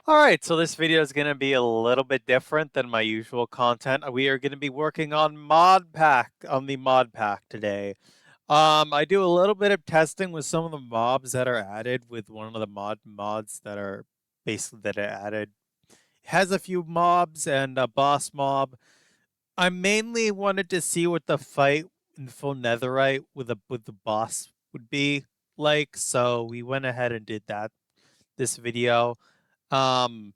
Alright, so this video is going to be a little bit different than my usual content. We are going to be working on Modpack, on the Modpack today. I do a little bit of testing with some of the mobs that are added with one of the mods that are basically that are added. It has a few mobs and a boss mob. I mainly wanted to see what the fight in full netherite with the boss would be like, so we went ahead and did that this video. Um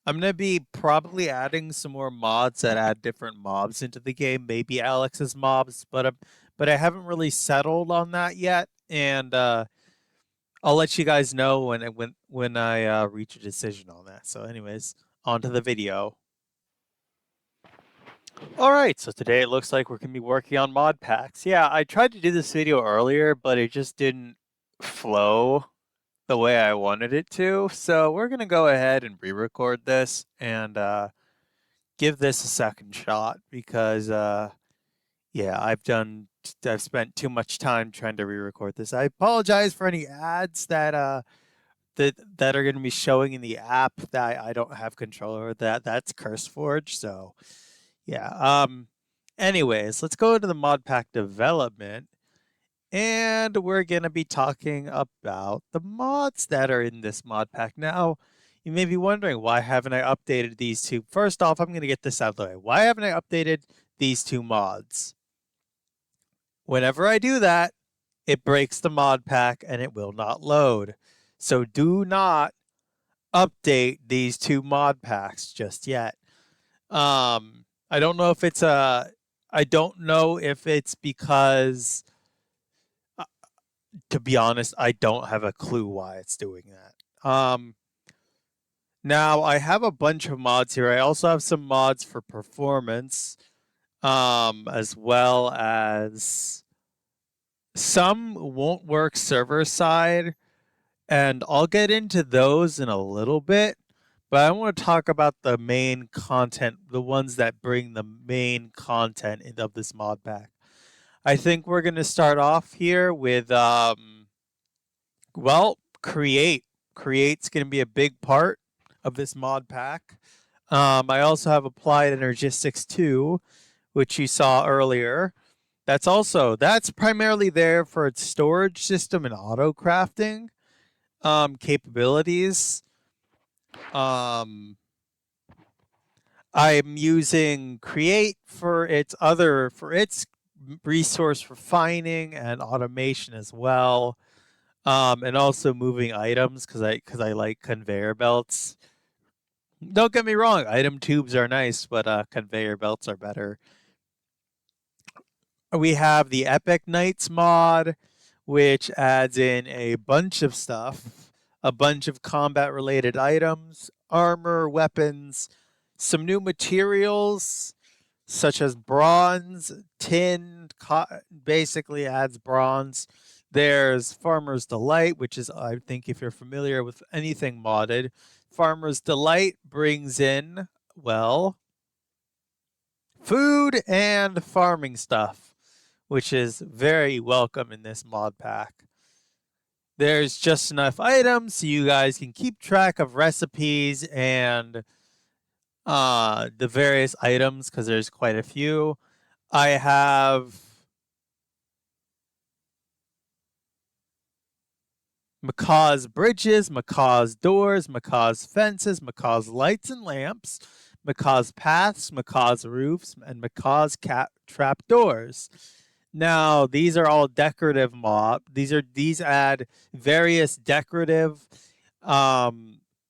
I'm gonna be probably adding some more mods that add different mobs into the game, maybe Alex's mobs, but I haven't really settled on that yet, and I'll let you guys know when I reach a decision on that. So, anyways, on to the video. All right, so today it looks like we're gonna be working on mod packs. Yeah, I tried to do this video earlier, but it just didn't flow the way I wanted it to. So we're gonna go ahead and re-record this and give this a second shot because yeah, I've spent too much time trying to re-record this. I apologize for any ads that are going to be showing in the app that I don't have control over. That's CurseForge. So yeah. Anyways, let's go to the mod pack development, and we're going to be talking about the mods that are in this mod pack. Now, you may be wondering, why haven't I updated these two? First off, I'm going to get this out of the way. Why haven't I updated these two mods? Whenever I do that, it breaks the mod pack and it will not load. So do not update these two mod packs just yet. I don't know if it's because to be honest, I don't have a clue why it's doing that. Now I have a bunch of mods here. I also have some mods for performance, as well as some won't work server side, and I'll get into those in a little bit. But I want to talk about the main content, the ones that bring the main content of this mod pack. I think we're going to start off here with well, create. Create's going to be a big part of this mod pack. I also have applied energistics 2, which you saw earlier. That's primarily there for its storage system and auto crafting capabilities. I'm using Create for its resource refining and automation as well. And also moving items because I like conveyor belts. Don't get me wrong, item tubes are nice, but conveyor belts are better. We have the Epic Knights mod, which adds in a bunch of stuff, a bunch of combat related items, armor, weapons, some new materials such as bronze, tin, basically adds bronze. There's Farmer's Delight, which is, I think, if you're familiar with anything modded, Farmer's Delight brings in, well, food and farming stuff, which is very welcome in this mod pack. There's just enough items so you guys can keep track of recipes and the various items, because there's quite a few. I have Macaw's bridges, Macaw's doors, Macaw's fences, Macaw's lights and lamps, Macaw's paths, Macaw's roofs, and Macaw's trap doors. Now, these are all decorative these add various decorative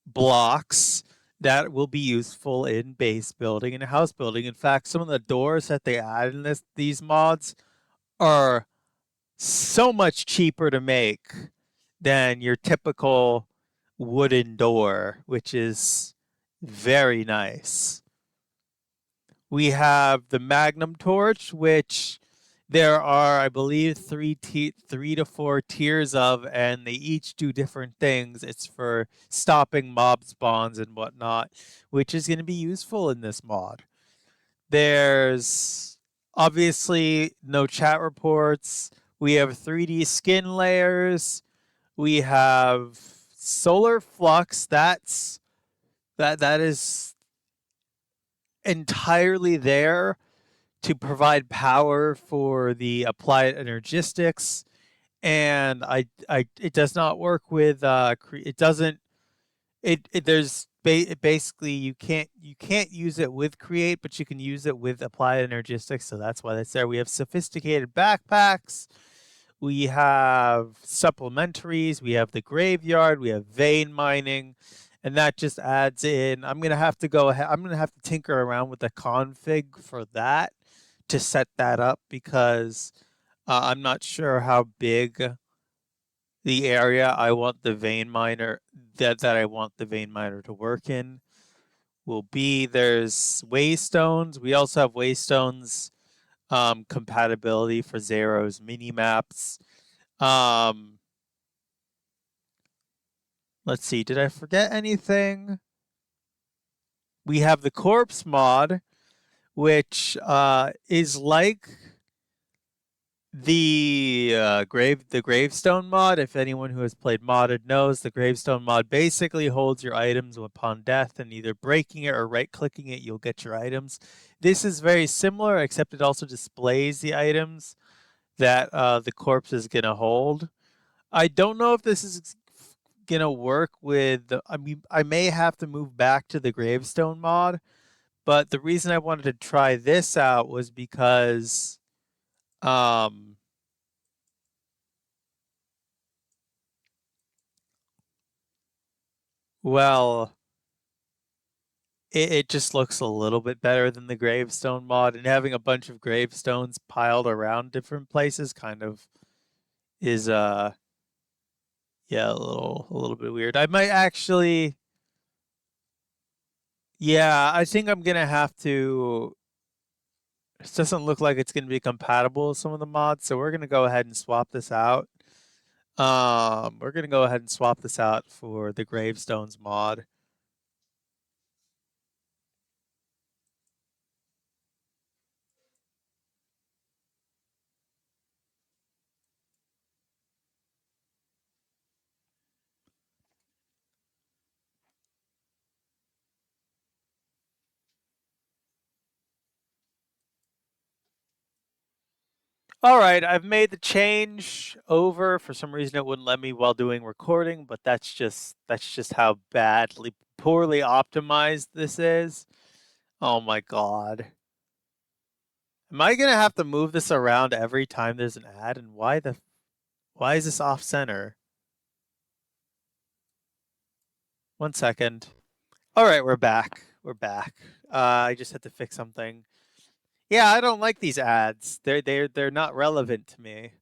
blocks that will be useful in base building and house building. In fact, some of the doors that they add in these mods are so much cheaper to make than your typical wooden door, which is very nice. We have the Magnum Torch, which there are, I believe, three to four tiers of, and they each do different things. It's for stopping mob spawns and whatnot, which is going to be useful in this mod. There's obviously no chat reports. We have 3D skin layers. We have solar flux. That's that is entirely there to provide power for the applied energistics, and I it does not work with it doesn't it there's basically you can't use it with create, but you can use it with applied energistics, so that's why that's there. We have sophisticated backpacks, we have supplementaries, we have the graveyard, we have vein mining, and that just adds in. I'm gonna have to go ahead. I'm gonna have to tinker around with the config for that to set that up because I'm not sure how big the area I want the vein miner that I want the vein miner to work in will be. There's waystones. We also have waystones compatibility for Zero's mini maps. Um, let's see. Did I forget anything? We have the corpse mod, which is like the gravestone mod. If anyone who has played modded knows, the gravestone mod basically holds your items upon death, and either breaking it or right clicking it, you'll get your items. This is very similar, except it also displays the items that the corpse is gonna hold. I don't know if this is gonna work with I mean, I may have to move back to the gravestone mod, but the reason I wanted to try this out was because um well, it just looks a little bit better than the gravestone mod, and having a bunch of gravestones piled around different places kind of is yeah, a little bit weird. I might actually, yeah, I think I'm gonna have to. It doesn't look like it's gonna be compatible with some of the mods, so we're gonna go ahead and swap this out. We're gonna go ahead and swap this out for the gravestones mod. All right, I've made the change over. For some reason, it wouldn't let me while doing recording, but that's just how poorly optimized this is. Oh my god. Am I gonna have to move this around every time there's an ad? And why is this off center? 1 second. All right, we're back. We're back. I just had to fix something. Yeah, I don't like these ads. They're not relevant to me.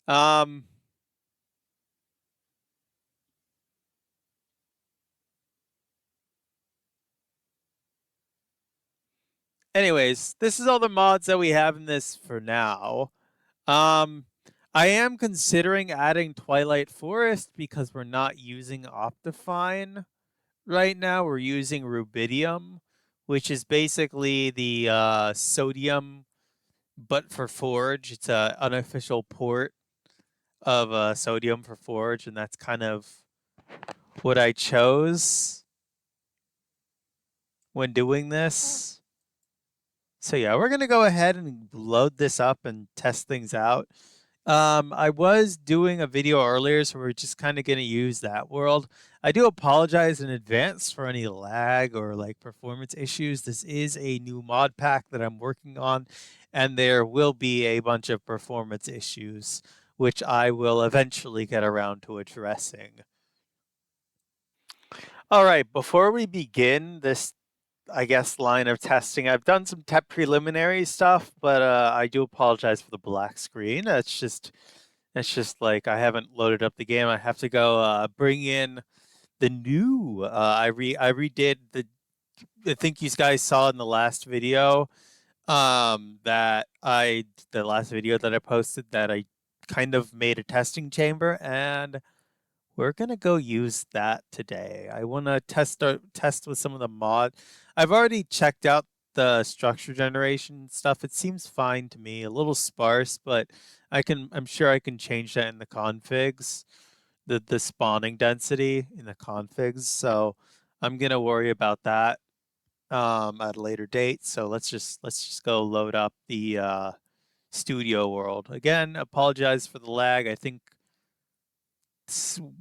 Um. Anyways, this is all the mods that we have in this for now. Um, I am considering adding Twilight Forest because we're not using Optifine right now. We're using Rubidium, which is basically the sodium, but for Forge. It's a unofficial port of sodium for Forge, and that's kind of what I chose when doing this. So yeah, we're gonna go ahead and load this up and test things out. I was doing a video earlier, so we're just kind of going to use that world. I do apologize in advance for any lag or like performance issues. This is a new mod pack that I'm working on, and there will be a bunch of performance issues, which I will eventually get around to addressing. All right, before we begin this, I guess, line of testing, I've done some preliminary stuff, but I do apologize for the black screen. It's just like I haven't loaded up the game. I have to go bring in the new. I redid the. I think you guys saw in the last video. That I the last video that I posted that I kind of made a testing chamber, and we're gonna go use that today. I want to test with some of the mod. I've already checked out the structure generation stuff. It seems fine to me. A little sparse, but I'm sure I can change that in the configs. The spawning density in the configs. So I'm gonna worry about that at a later date. So let's just go load up the studio world. Again, apologize for the lag. I think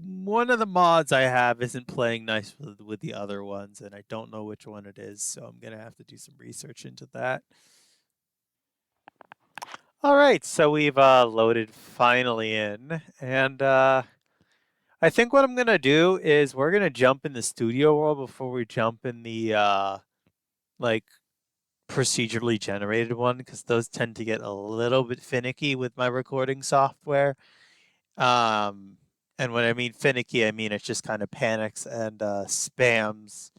one of the mods I have isn't playing nice with the other ones, and I don't know which one it is, so I'm gonna have to do some research into that. All right, so we've loaded finally in, and I think what I'm gonna do is we're gonna jump in the studio world before we jump in the like procedurally generated one, because those tend to get a little bit finicky with my recording software. Um, and when I mean finicky, I mean it just kind of panics and spams.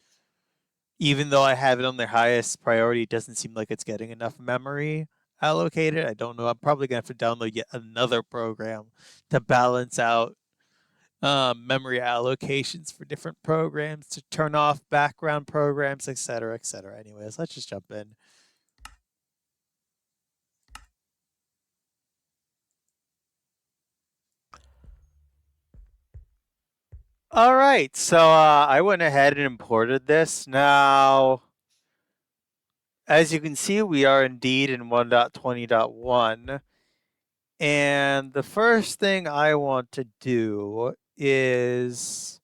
Even though I have it on their highest priority, it doesn't seem like it's getting enough memory allocated. I don't know. I'm probably gonna have to download yet another program to balance out memory allocations for different programs, to turn off background programs, etc., etc. Anyways, let's just jump in. All right, so I went ahead and imported this. Now, as you can see, we are indeed in 1.20.1. And the first thing I want to do is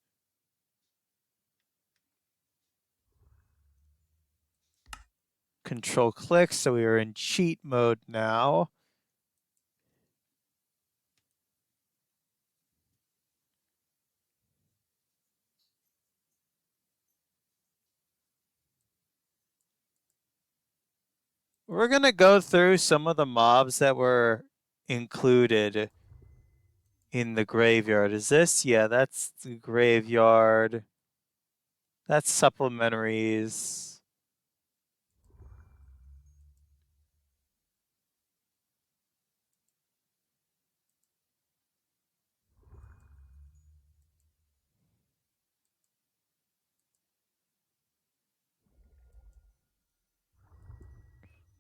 control click. So we are in cheat mode now. We're going to go through some of the mobs that were included in the graveyard. Is this? Yeah, that's the graveyard. That's supplementaries.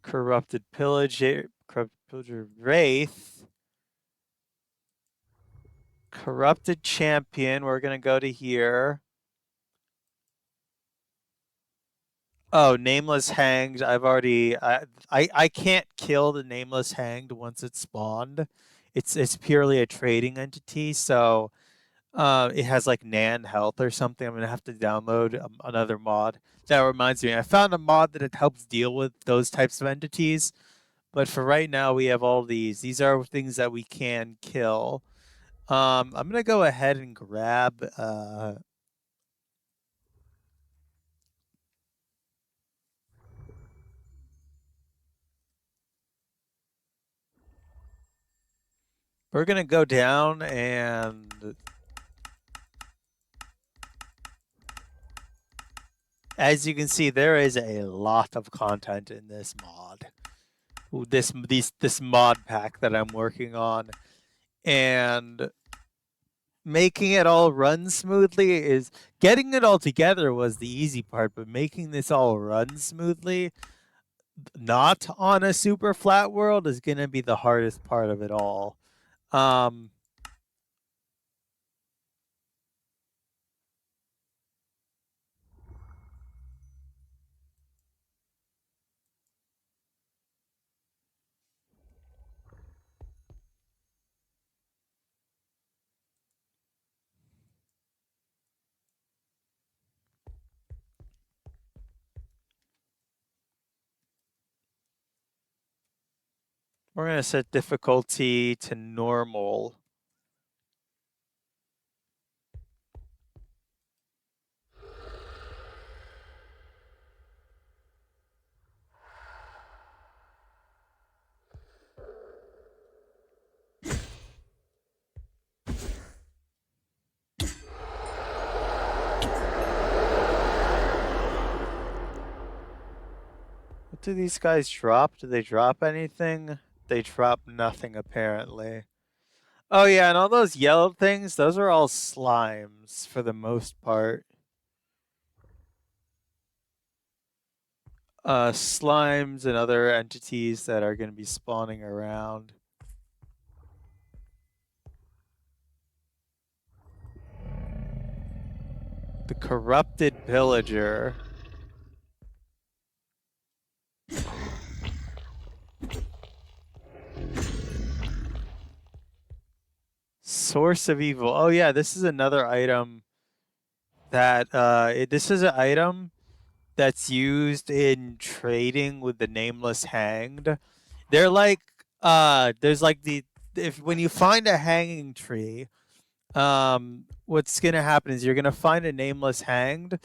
Corrupted pillager, wraith. Corrupted champion. We're going to go to here. Oh, nameless hanged. I can't kill the nameless hanged once it's spawned. It's purely a trading entity, so it has like Nan health or something. I'm gonna have to download another mod. That reminds me, I found a mod that it helps deal with those types of entities. But for right now, we have all these. These are things that we can kill. I'm gonna go ahead and grab we're gonna go down, and as you can see, there is a lot of content in this mod. This mod pack that I'm working on, and making it all run smoothly is getting it all together was the easy part, but making this all run smoothly, not on a super flat world, is gonna be the hardest part of it all. Um, we're gonna set difficulty to normal. What do these guys drop? Do they drop anything? They drop nothing, apparently. Oh yeah, and all those yellow things, those are all slimes for the most part. Slimes and other entities that are going to be spawning around. The corrupted pillager. Source of evil. Oh yeah, this is another item that this is an item that's used in trading with the nameless hanged. They're like there's like the if when you find a hanging tree, what's gonna happen is you're gonna find a nameless hanged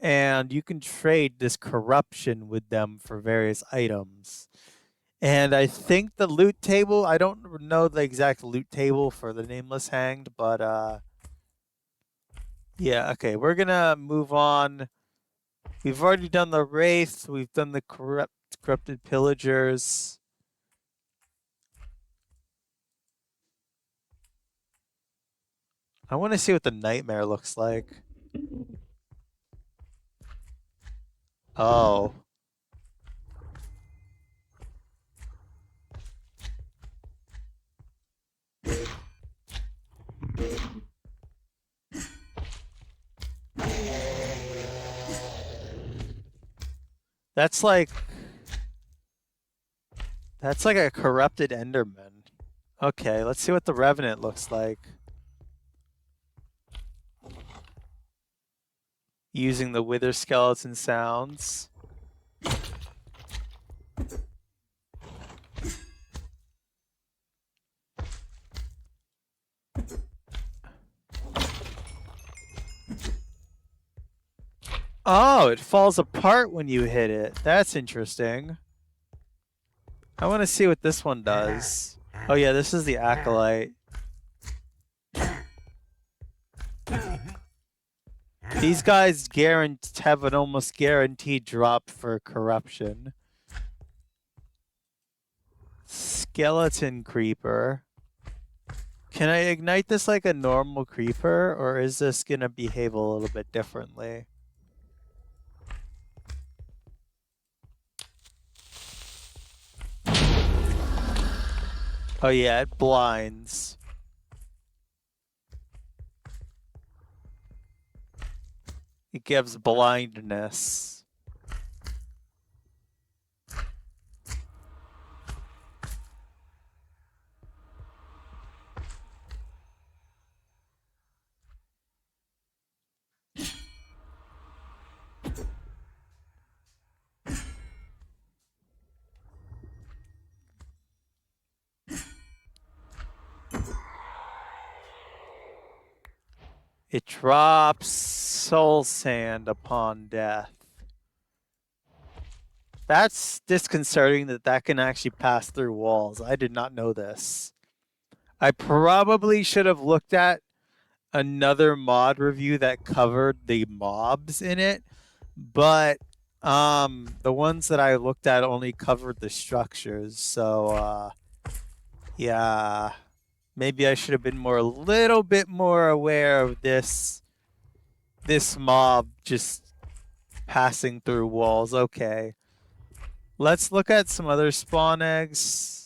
and you can trade this corruption with them for various items. And I think the loot table, I don't know the exact loot table for the nameless hanged, but yeah, okay, we're gonna move on. We've already done the wraith, we've done the corrupted pillagers. I want to see what the nightmare looks like. Oh. That's like a corrupted Enderman. Okay, let's see what the Revenant looks like. Using the Wither Skeleton sounds. Oh, it falls apart when you hit it. That's interesting. I want to see what this one does. Oh yeah, this is the Acolyte. These guys have an almost guaranteed drop for corruption. Skeleton Creeper. Can I ignite this like a normal creeper, or is this gonna behave a little bit differently? Oh yeah, it blinds. It gives blindness. It drops soul sand upon death. That's disconcerting that can actually pass through walls. I did not know this. I probably should have looked at another mod review that covered the mobs in it, but the ones that I looked at only covered the structures. So yeah. Maybe I should have been a little bit more aware of this mob just passing through walls. Okay. Let's look at some other spawn eggs.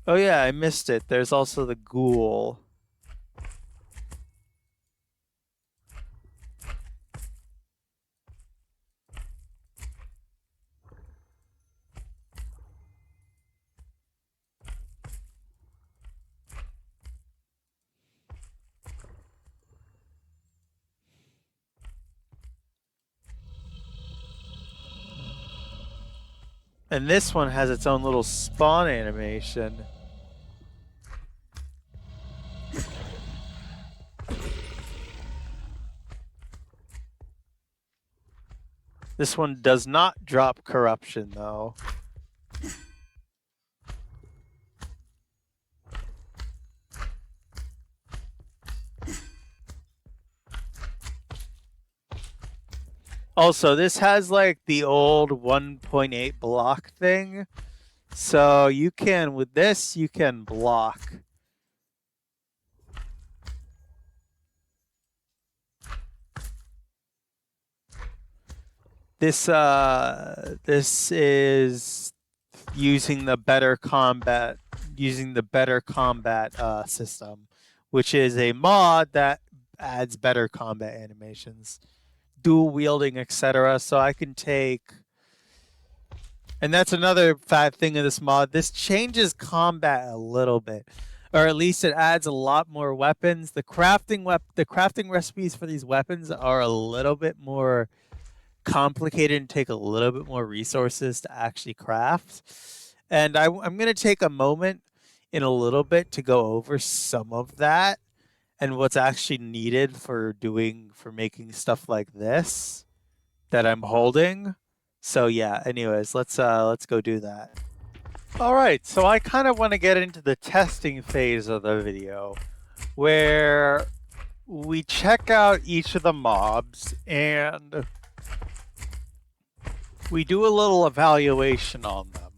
Oh yeah, I missed it. There's also the ghoul. And this one has its own little spawn animation. This one does not drop corruption, though. Also, this has like the old 1.8 block thing. So with this, you can block. This is using the better combat system, which is a mod that adds better combat animations, dual wielding, etc. So I can take, and that's another fat thing of this mod. This changes combat a little bit, or at least it adds a lot more weapons. The crafting recipes for these weapons are a little bit more complicated and take a little bit more resources to actually craft. And I'm going to take a moment in a little bit to go over some of that and what's actually needed for making stuff like this that I'm holding. So yeah, anyways, let's go do that. All right, so I kind of want to get into the testing phase of the video where we check out each of the mobs and we do a little evaluation on them.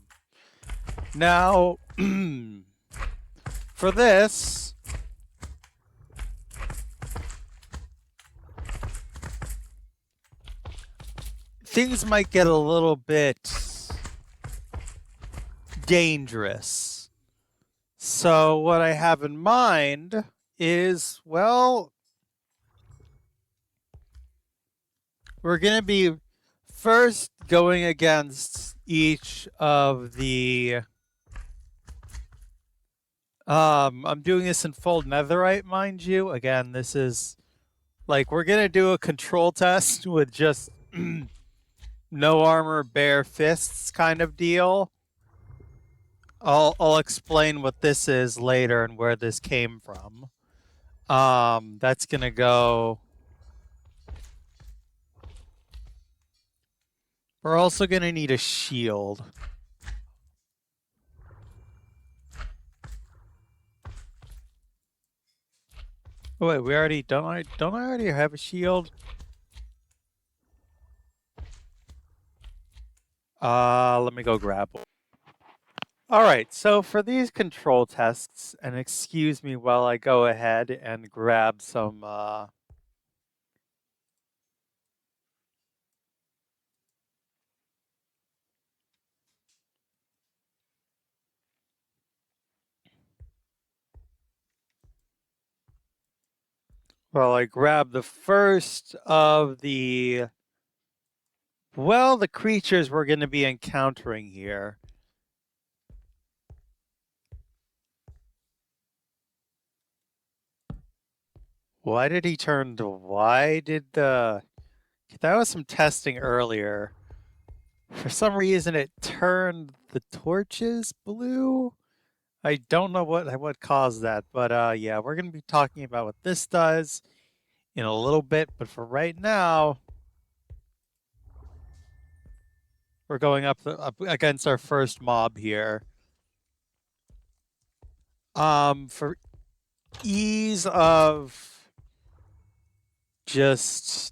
Now, for this, things might get a little bit dangerous. So what I have in mind is, well, we're going to be first going against each of the I'm doing this in full netherite, mind you. Again, this is like we're gonna do a control test with just no armor, bare fists kind of deal. I'll explain what this is later and where this came from. That's gonna go. We're also gonna need a shield. Oh wait, we already don't I already have a shield? Let me go grab one. All right, so for these control tests, and excuse me while I go ahead and grab some well, I grabbed the first of the creatures we're going to be encountering here. Why did he turn to, why did that was some testing earlier. For some reason it turned the torches blue. I don't know what caused that, but yeah, we're going to be talking about what this does in a little bit, but for right now, we're going up against our first mob here. For ease of just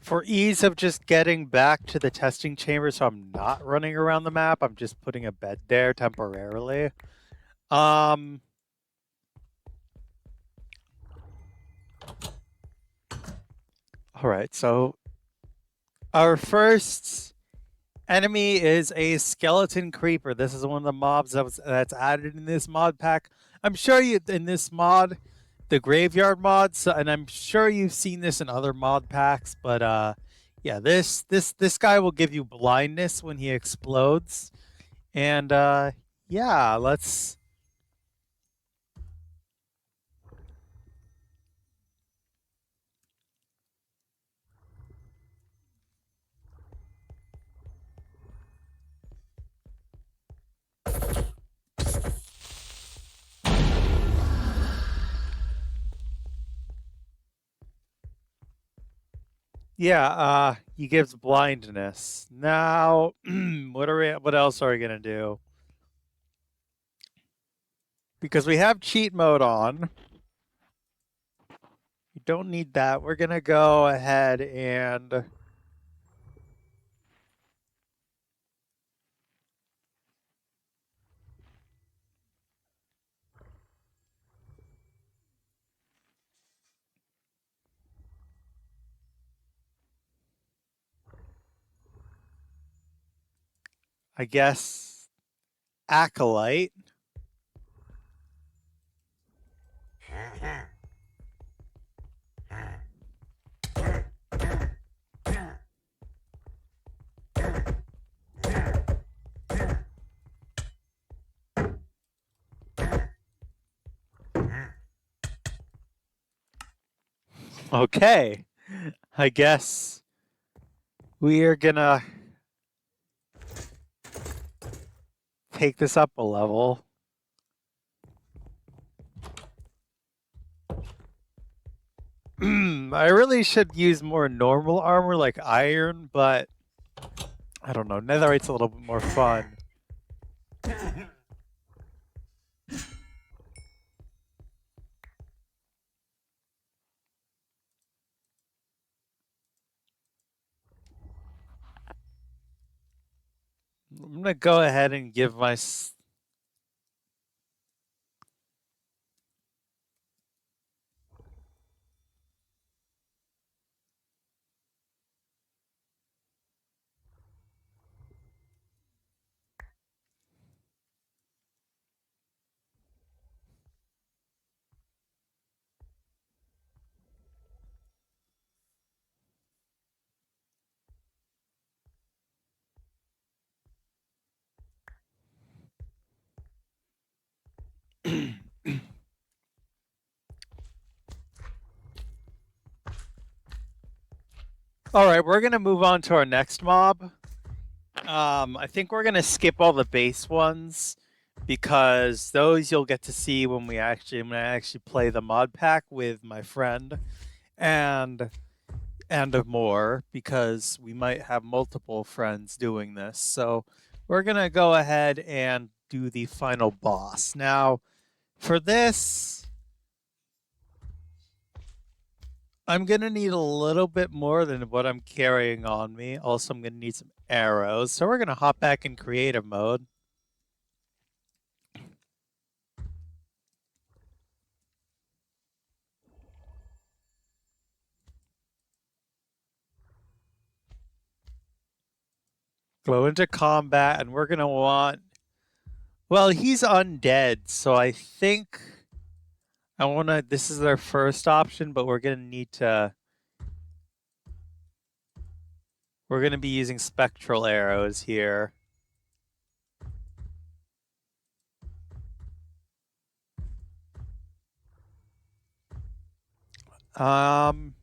for ease of just getting back to the testing chamber, so I'm not running around the map, I'm just putting a bed there temporarily. All right, so our first enemy is a skeleton creeper. This is one of the mobs that's added in this mod pack. I'm sure in this mod, the graveyard mods, and I'm sure you've seen this in other mod packs, but yeah, this guy will give you blindness when he explodes. And yeah, let's Yeah, he gives blindness. Now, what else are we gonna do? Because we have cheat mode on. We don't need that. We're gonna go ahead and I guess acolyte. Okay. I guess we are gonna take this up a level. I really should use more normal armor like iron, but I don't know. Netherite's a little bit more fun. I'm gonna go ahead and give my All right, we're gonna move on to our next mob. I think we're gonna skip all the base ones because those you'll get to see when I actually play the mod pack with my friend and more because we might have multiple friends doing this. So we're gonna go ahead and do the final boss. Now, for this, I'm gonna need a little bit more than what I'm carrying on me. Also, I'm gonna need some arrows. So we're gonna hop back in creative mode. Go into combat, and we're gonna want. Well, he's undead, so I think I wanna. This is our first option, but we're gonna need to. We're gonna be using spectral arrows here. Um.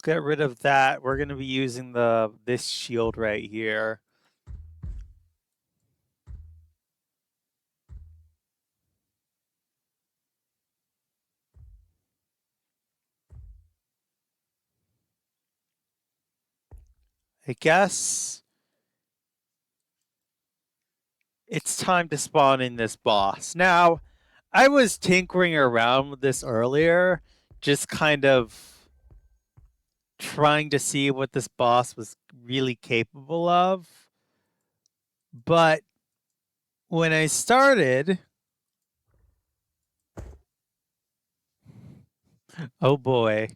Get rid of that. We're gonna be using this shield right here. I guess it's time to spawn in this boss. Now, I was tinkering around with this earlier, just kind of trying to see what this boss was really capable of. But when I started, oh boy.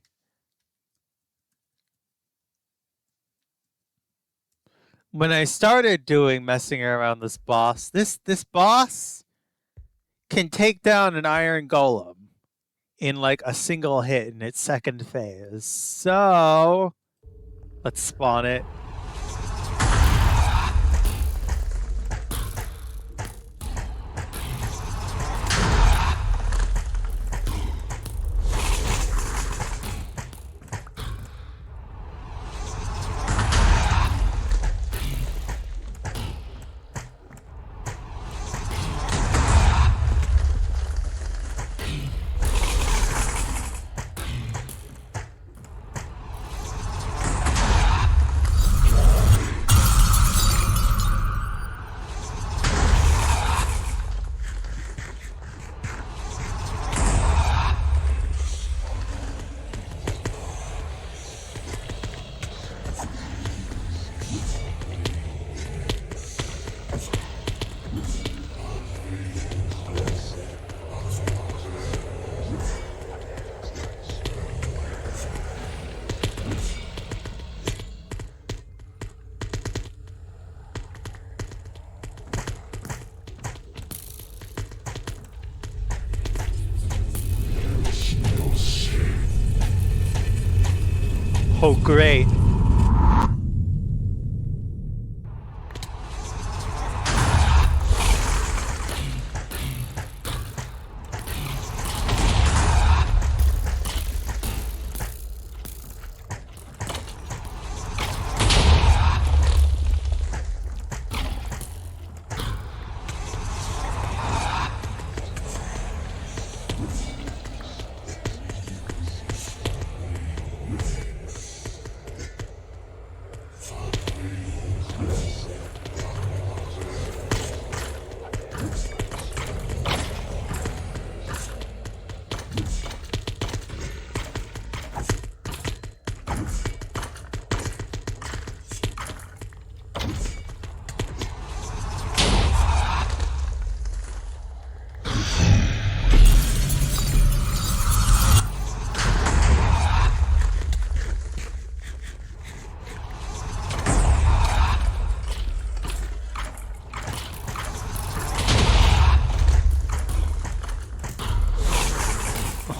When I started messing around this boss, this boss can take down an iron golem in like a single hit in its second phase. So let's spawn it. Oh, great.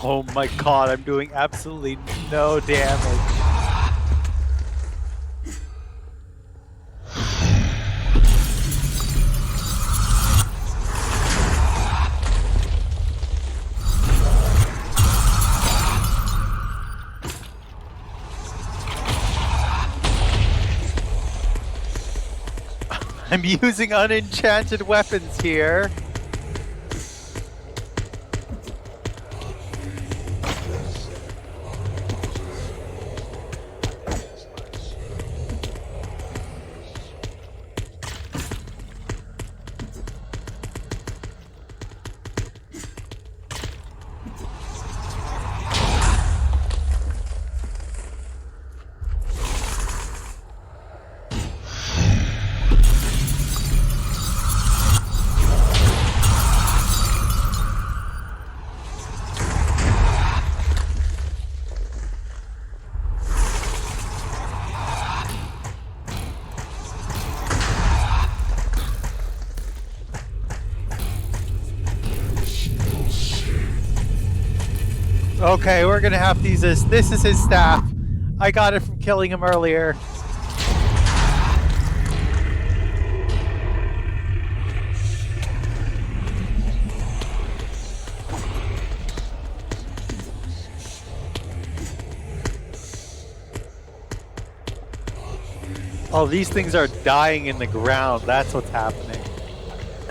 Oh my god, I'm doing absolutely no damage. I'm using unenchanted weapons here. Okay, we're gonna have to use this. This is his staff. I got it from killing him earlier. Oh, these things are dying in the ground. That's what's happening.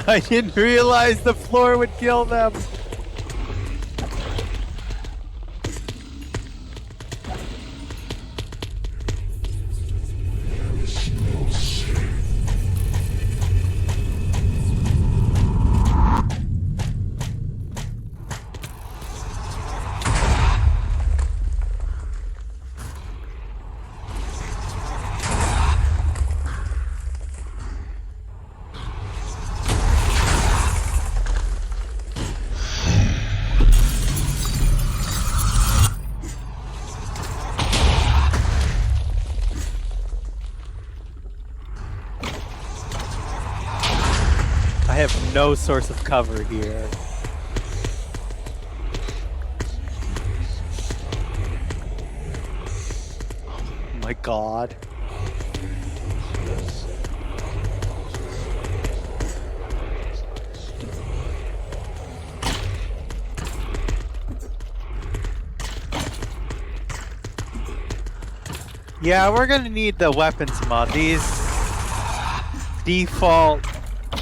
I didn't realize the floor would kill them. I have no source of cover here. Oh my god. Yeah, we're gonna need the weapons mod. These default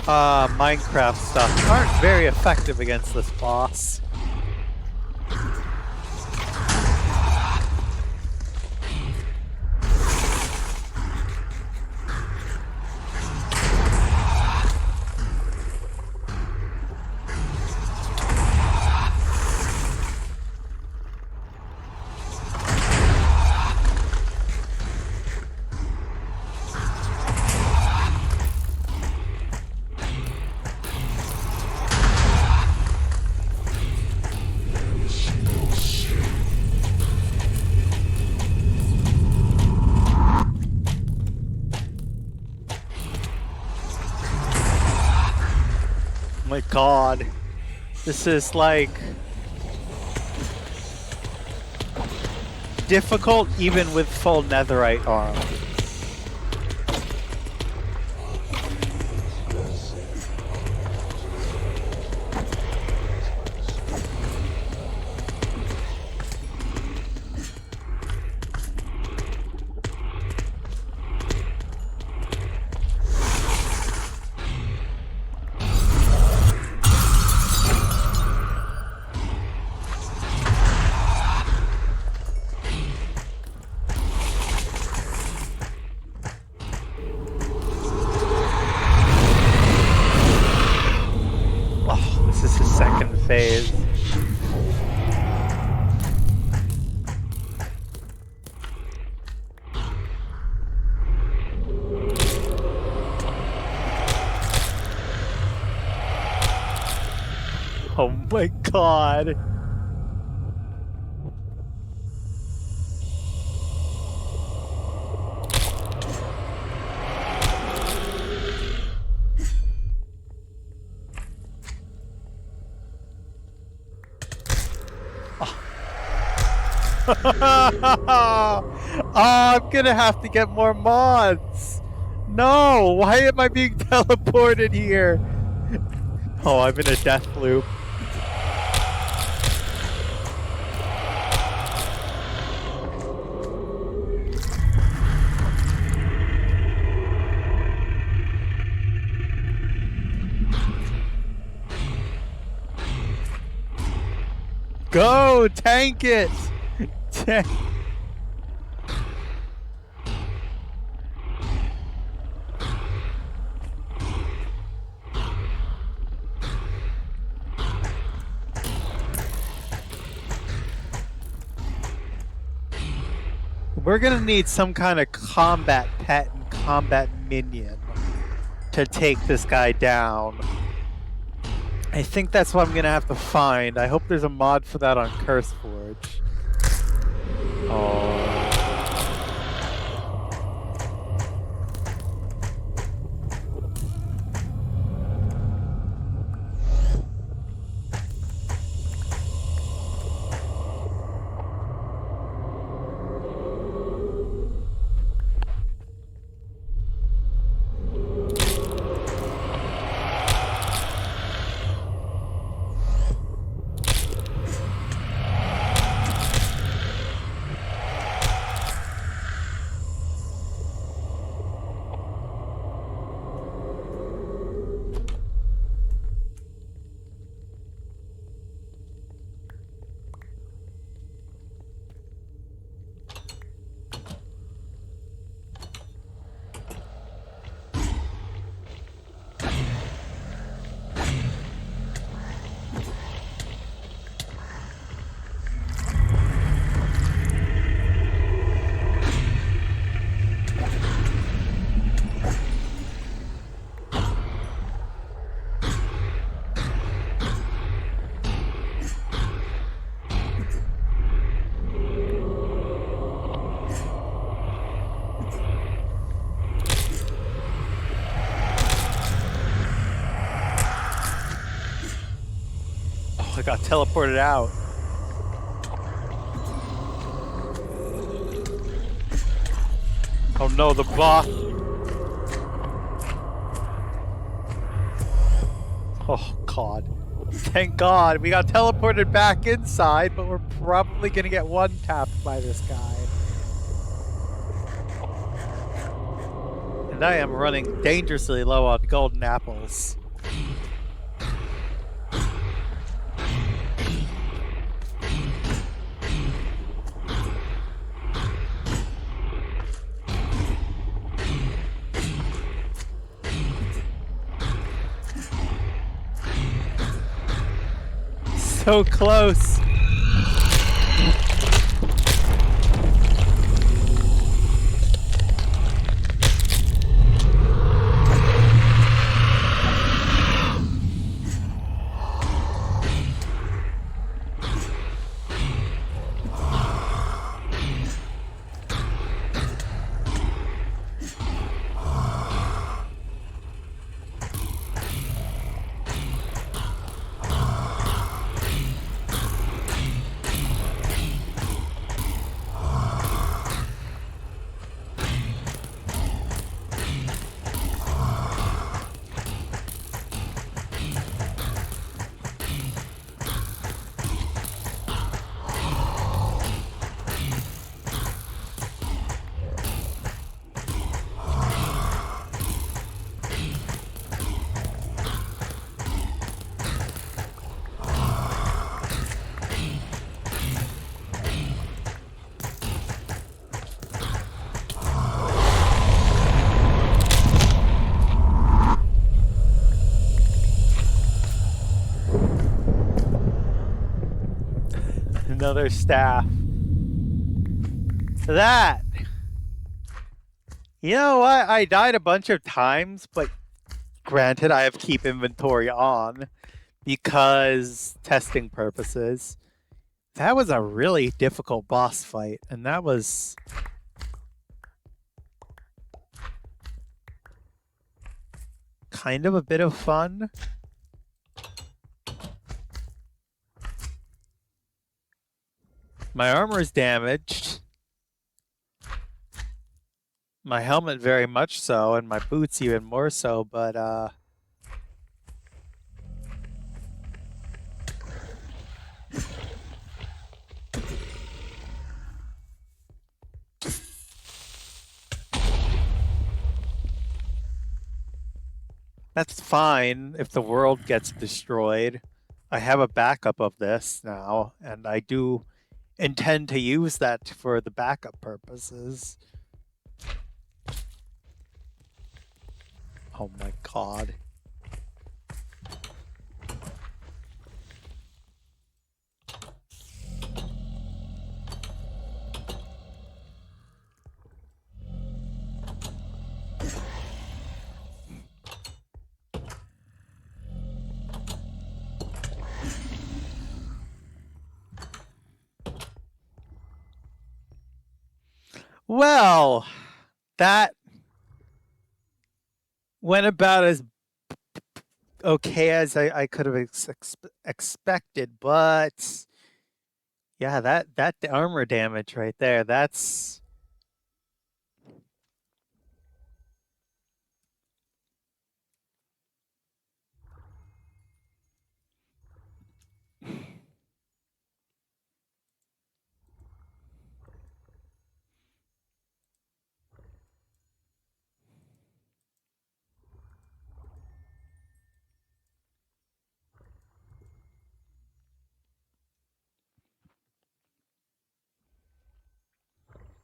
Minecraft stuff aren't very effective against this boss. My god, this is like difficult even with full netherite armor. This is the second phase. Oh my god. Oh, I'm gonna have to get more mods. No, why am I being teleported here? Oh, I'm in a death loop. Go, tank it! Tank. We're gonna need some kind of combat pet and combat minion to take this guy down. I think that's what I'm gonna have to find. I hope there's a mod for that on CurseForge. Oh. I got teleported out. Oh no, the boss. Oh god. Thank god. We got teleported back inside, but we're probably gonna get one-tapped by this guy. And I am running dangerously low on golden apples. So close. another staff. That. You know what? I died a bunch of times, but granted, I have keep inventory on because testing purposes. That was a really difficult boss fight, and that was kind of a bit of fun. My armor is damaged. My helmet very much so, and my boots even more so, but that's fine if the world gets destroyed. I have a backup of this now, and I do intend to use that for the backup purposes. Oh my god. Well, that went about as okay as I could have expected, but yeah, that armor damage right there, that's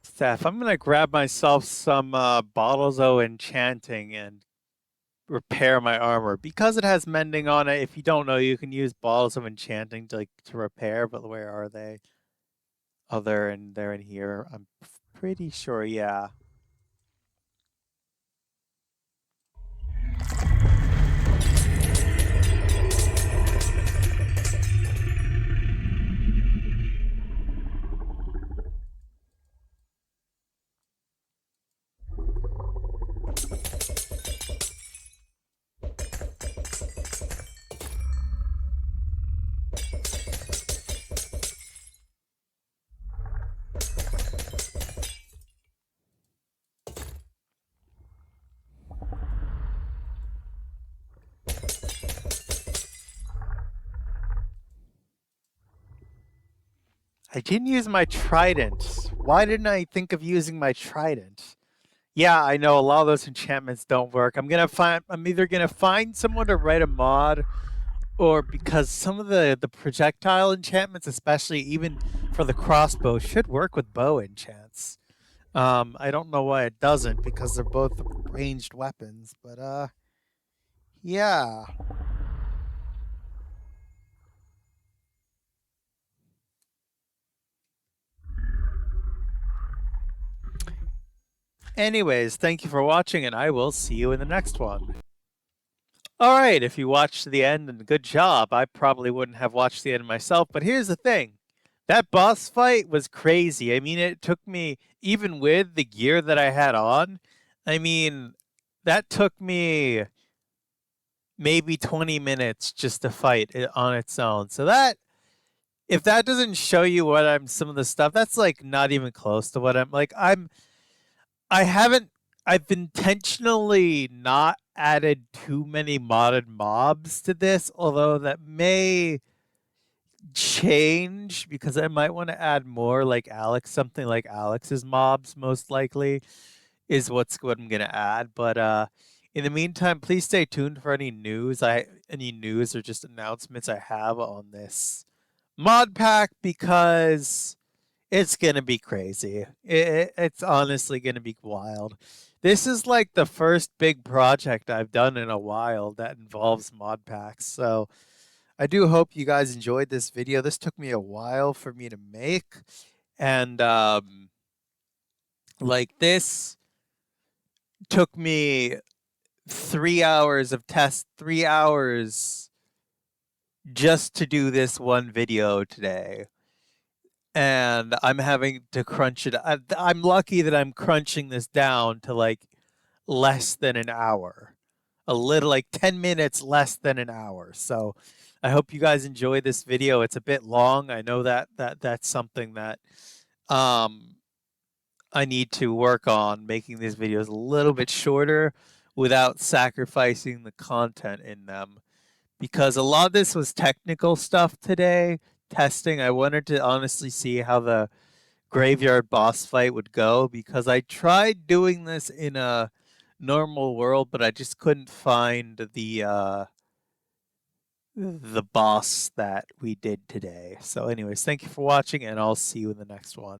Steph. I'm gonna grab myself some bottles of enchanting and repair my armor because it has mending on it. If you don't know, you can use bottles of enchanting to repair. But where are they? Oh, they're in here. I'm pretty sure. Yeah. I didn't use my trident. Why didn't I think of using my trident? Yeah, I know a lot of those enchantments don't work. I'm either gonna find someone to write a mod, or because some of the projectile enchantments, especially even for the crossbow, should work with bow enchants. I don't know why it doesn't because they're both ranged weapons, but yeah. Anyways, thank you for watching, and I will see you in the next one. All right, if you watched to the end, and good job. I probably wouldn't have watched the end myself, but here's the thing. That boss fight was crazy. I mean, it took me, even with the gear that I had on, I mean, that took me maybe 20 minutes just to fight it on its own. So that, if that doesn't show you what I'm, some of the stuff, that's like not even close to what I'm like. I haven't, I've intentionally not added too many modded mobs to this, although that may change because I might want to add more like Alex, something like Alex's mobs most likely is what I'm gonna add. But in the meantime, please stay tuned for any news or just announcements I have on this mod pack because it's gonna be crazy. It's honestly gonna be wild. This is like the first big project I've done in a while that involves mod packs. So I do hope you guys enjoyed this video. This took me a while for me to make. And like this took me 3 hours of test, 3 hours just to do this one video today. And I'm having to crunch it. I'm lucky that I'm crunching this down to like less than an hour, a little like 10 minutes less than an hour. So I hope you guys enjoy this video. It's a bit long. I know that's something that um, I need to work on, making these videos a little bit shorter without sacrificing the content in them, because a lot of this was technical stuff today, testing. I wanted to honestly see how the graveyard boss fight would go, because I tried doing this in a normal world, but I just couldn't find the boss that we did today. So anyways, thank you for watching, and I'll see you in the next one.